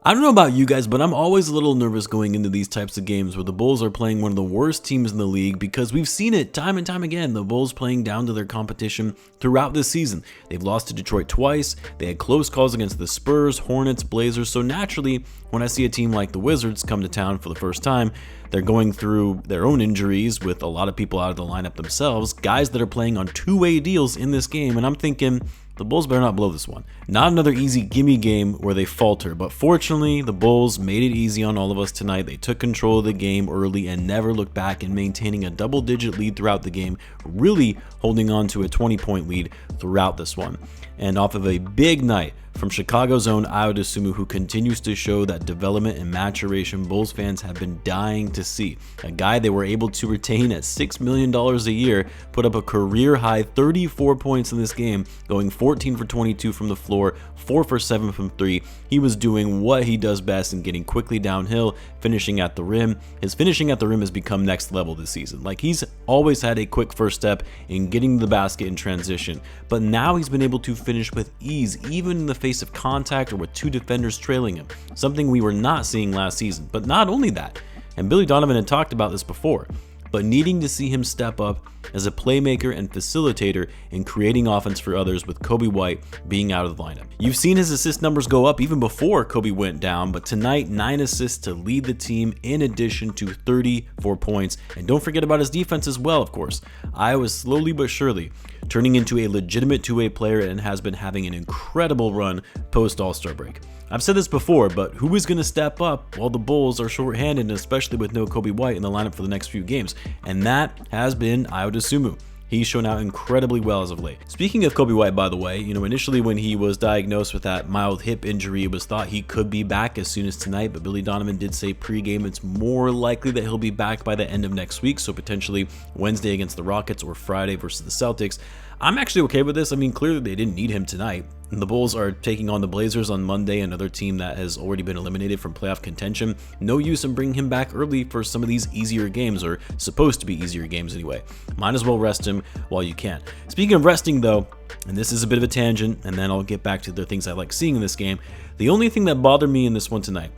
I don't know about you guys, but I'm always a little nervous going into these types of games where the Bulls are playing one of the worst teams in the league, because we've seen it time and time again. The Bulls playing down to their competition throughout this season. They've lost to Detroit twice. They had close calls against the Spurs, Hornets, Blazers. So naturally, when I see a team like the Wizards come to town for the first time, they're going through their own injuries with a lot of people out of the lineup themselves, guys that are playing on two-way deals in this game, and I'm thinking, the Bulls better not blow this one. Not another easy gimme game where they falter, but fortunately, the Bulls made it easy on all of us tonight. They took control of the game early and never looked back, and maintaining a double-digit lead throughout the game, really holding on to a 20-point lead throughout this one. And off of a big night from Chicago's own Ayo Dosunmu, who continues to show that development and maturation Bulls fans have been dying to see. A guy they were able to retain at $6 million a year, put up a career-high 34 points in this game, going 14 for 22 from the floor, 4 for 7 from 3. He was doing what he does best and getting quickly downhill, finishing at the rim. His finishing at the rim has become next level this season. Like, he's always had a quick first step in getting to the basket in transition, but now he's been able to finish with ease, even in the face of contact or with two defenders trailing him, something we were not seeing last season. But not only that, and Billy Donovan had talked about this before, but needing to see him step up as a playmaker and facilitator in creating offense for others, with Coby White being out of the lineup. You've seen his assist numbers go up even before Coby went down, but tonight 9 assists to lead the team in addition to 34 points. And don't forget about his defense as well, of course. Ayo is slowly but surely turning into a legitimate two-way player and has been having an incredible run post All-Star break. I've said this before, but who is going to step up while the Bulls are shorthanded, especially with no Coby White in the lineup for the next few games? And that has been Ayo Dosunmu. He's shown out incredibly well as of late. Speaking of Coby White, by the way, initially when he was diagnosed with that mild hip injury, it was thought he could be back as soon as tonight, but Billy Donovan did say pregame it's more likely that he'll be back by the end of next week, so potentially Wednesday against the Rockets or Friday versus the Celtics. I'm actually okay with this. I mean, clearly they didn't need him tonight. And the Bulls are taking on the Blazers on Monday, another team that has already been eliminated from playoff contention. No use in bringing him back early for some of these easier games, or supposed to be easier games anyway. Might as well rest him while you can. Speaking of resting though, and this is a bit of a tangent, and then I'll get back to the things I like seeing in this game. The only thing that bothered me in this one tonight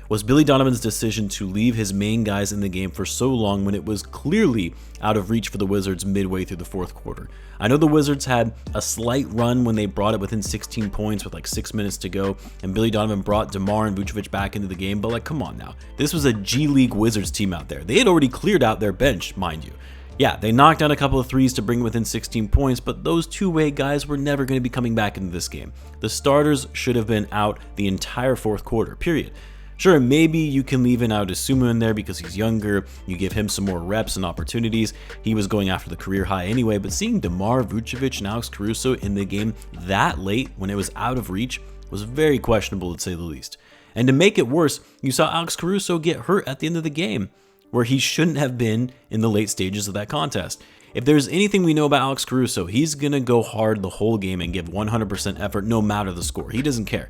was Billy Donovan's decision to leave his main guys in the game for so long when it was clearly out of reach for the Wizards midway through the fourth quarter. I know the Wizards had a slight run when they brought it within 16 points with like 6 minutes to go, and Billy Donovan brought DeMar and Vucevic back into the game, but like, come on now. This was a G League Wizards team out there. They had already cleared out their bench, mind you. Yeah, they knocked down a couple of threes to bring within 16 points, but those two-way guys were never going to be coming back into this game. The starters should have been out the entire fourth quarter, period. Sure, maybe you can leave an Ayo Dosunmu in there because he's younger, you give him some more reps and opportunities. He was going after the career high anyway, but seeing DeMar, Vucevic, and Alex Caruso in the game that late when it was out of reach was very questionable, to say the least. And to make it worse, you saw Alex Caruso get hurt at the end of the game, where he shouldn't have been in the late stages of that contest. If there's anything we know about Alex Caruso, he's going to go hard the whole game and give 100% effort no matter the score. He doesn't care.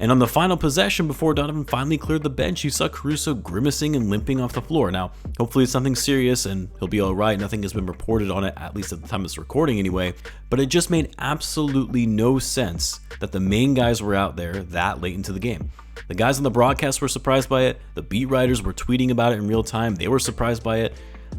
And on the final possession before Donovan finally cleared the bench, you saw Caruso grimacing and limping off the floor. Now, hopefully it's nothing serious and he'll be all right. Nothing has been reported on it, at least at the time of this recording anyway. But it just made absolutely no sense that the main guys were out there that late into the game. The guys on the broadcast were surprised by it. The beat writers were tweeting about it in real time. They were surprised by it.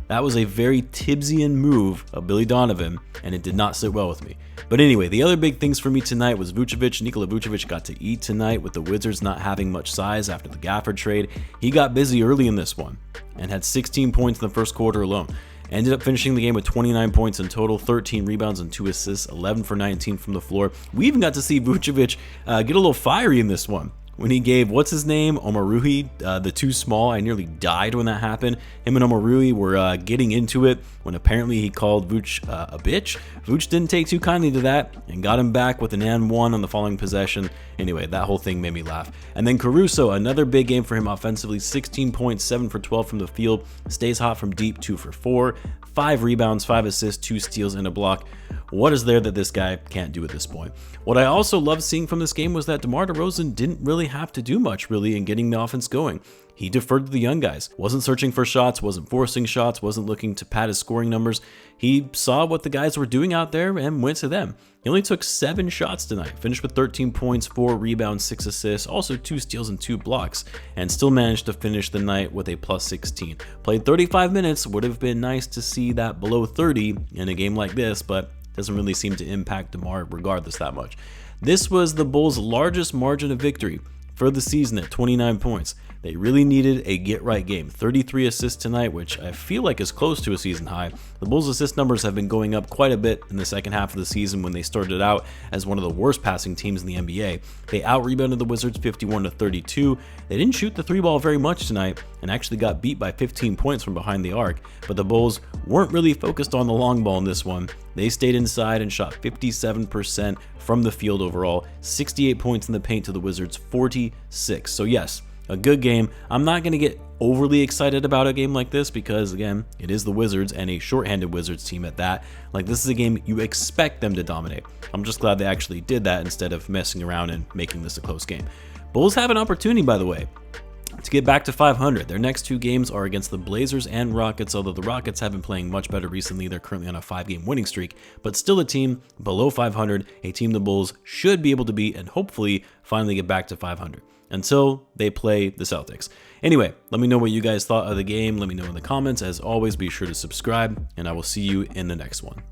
That was a very Tibbsian move of Billy Donovan, and it did not sit well with me. But anyway, the other big things for me tonight was Vucevic. Nikola Vucevic got to eat tonight with the Wizards not having much size after the Gafford trade. He got busy early in this one and had 16 points in the first quarter alone. Ended up finishing the game with 29 points in total, 13 rebounds and 2 assists, 11 for 19 from the floor. We even got to see Vucevic get a little fiery in this one, when he gave, what's his name, Omoruyi, the too small. I nearly died when that happened. Him and Omoruyi were getting into it when apparently he called Vooch a bitch. Vooch didn't take too kindly to that and got him back with an and one on the following possession. Anyway, that whole thing made me laugh. And then Caruso, another big game for him offensively, 16 points, 7 for 12 from the field, stays hot from deep, 2 for 4, 5 rebounds, 5 assists, 2 steals, and a block. What is there that this guy can't do at this point? What I also loved seeing from this game was that DeMar DeRozan didn't really have to do much really in getting the offense going. He deferred to the young guys, wasn't searching for shots, wasn't forcing shots, wasn't looking to pad his scoring numbers. He saw what the guys were doing out there and went to them. He only took 7 shots tonight, finished with 13 points, 4 rebounds, 6 assists, also 2 steals and 2 blocks, and still managed to finish the night with a plus 16. Played 35 minutes, would have been nice to see that below 30 in a game like this, but doesn't really seem to impact DeMar regardless that much. This was the Bulls' largest margin of victory for the season at 29 points. They really needed a get-right game. 33 assists tonight, which I feel like is close to a season high. The Bulls' assist numbers have been going up quite a bit in the second half of the season when they started out as one of the worst passing teams in the NBA. They out-rebounded the Wizards 51-32. They didn't shoot the 3-ball very much tonight and actually got beat by 15 points from behind the arc, but the Bulls weren't really focused on the long ball in this one. They stayed inside and shot 57% from the field overall, 68 points in the paint to the Wizards' 46. So yes, a good game. I'm not going to get overly excited about a game like this because, again, it is the Wizards and a shorthanded Wizards team at that. Like, this is a game you expect them to dominate. I'm just glad they actually did that instead of messing around and making this a close game. Bulls have an opportunity, by the way, to get back to 500. Their next 2 games are against the Blazers and Rockets, although the Rockets have been playing much better recently. They're currently on a 5-game winning streak, but still a team below 500, a team the Bulls should be able to beat and hopefully finally get back to 500 until they play the Celtics. Anyway, let me know what you guys thought of the game. Let me know in the comments. As always, be sure to subscribe, and I will see you in the next one.